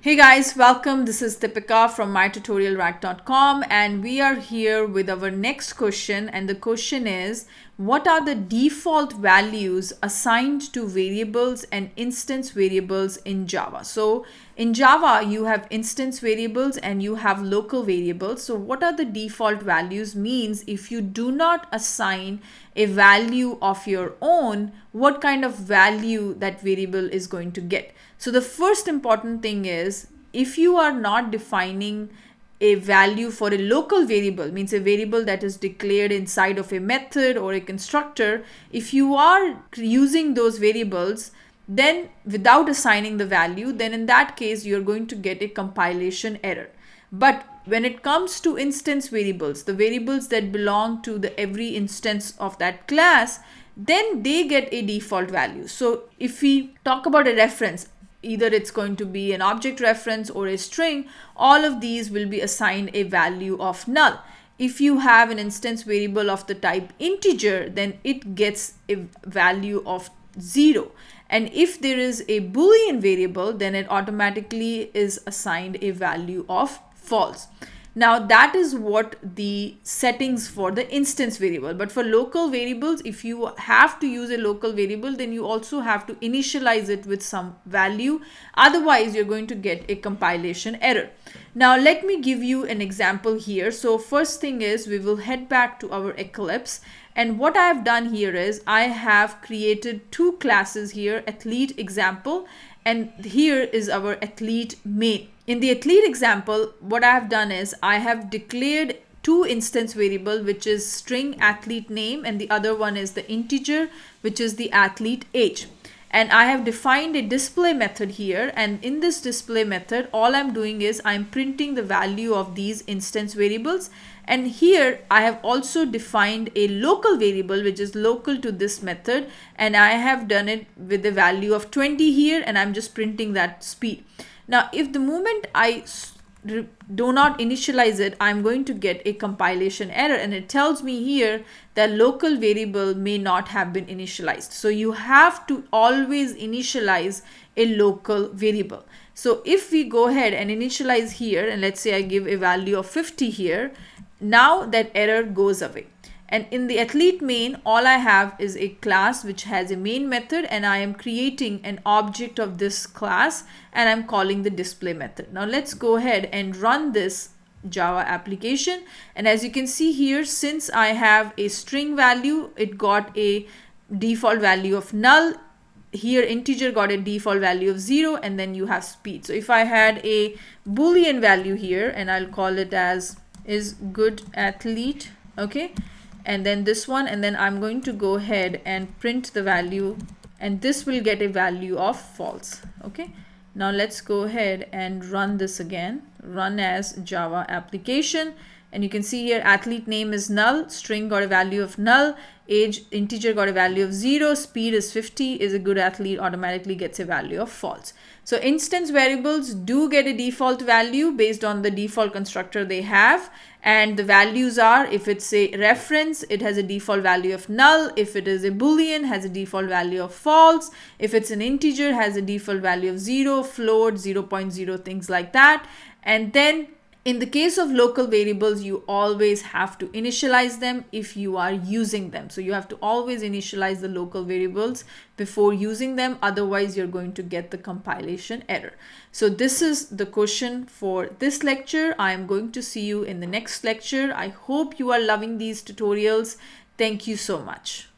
Hey guys, welcome. This is Deepika from mytutorialrack.com and we are here with our next question, and the question is, what are the default values assigned to variables and instance variables in Java? So in Java you have instance variables and you have local variables. So what are the default values means if you do not assign a value of your own, what kind of value that variable is going to get. So the first important thing is, if you are not defining a value for a local variable, means a variable that is declared inside of a method or a constructor, if you are using those variables then without assigning the value, then in that case you're going to get a compilation error. But when it comes to instance variables, the variables that belong to the every instance of that class, then they get a default value. So if we talk about a reference, either it's going to be an object reference or a string, all of these will be assigned a value of null. If you have an instance variable of the type integer, then it gets a value of 0. And if there is a Boolean variable, then it automatically is assigned a value of false. Now that is what the settings for the instance variable. But for local variables, if you have to use a local variable, then you also have to initialize it with some value. Otherwise, you're going to get a compilation error. Now let me give you an example here. So first thing is, we will head back to our Eclipse. And what I have done here is I have created two classes here, athlete example, and here is our athlete main. In the athlete example, what I have done is I have declared two instance variable, which is string athlete name, and the other one is the integer, which is the athlete age. And I have defined a display method here, and in this display method all I'm doing is I'm printing the value of these instance variables. And here I have also defined a local variable which is local to this method, and I have done it with the value of 20 here, and I'm just printing that speed. Now if the moment I do not initialize it, I'm going to get a compilation error, and it tells me here that local variable may not have been initialized. So you have to always initialize a local variable. So if we go ahead and initialize here, and let's say I give a value of 50 here, now that error goes away. And in the athlete main, all I have is a class which has a main method, and I am creating an object of this class and I'm calling the display method. Now let's go ahead and run this Java application. And as you can see here, since I have a string value, it got a default value of null. Here integer got a default value of 0, and then you have speed. So if I had a Boolean value here, and I'll call it as is good athlete, okay, and then this one, and then I'm going to go ahead and print the value, and this will get a value of false. Okay, now let's go ahead and run this again, run as Java application, and you can see here athlete name is null, string got a value of null, age integer got a value of 0, speed is 50, is a good athlete automatically gets a value of false. So instance variables do get a default value based on the default constructor they have, and the values are, if it's a reference, it has a default value of null. If it is a Boolean, has a default value of false. If it's an integer, has a default value of 0, float, 0.0, things like that. And then in the case of local variables, you always have to initialize them if you are using them. So you have to always initialize the local variables before using them. Otherwise, you're going to get the compilation error. So this is the question for this lecture. I am going to see you in the next lecture. I hope you are loving these tutorials. Thank you so much.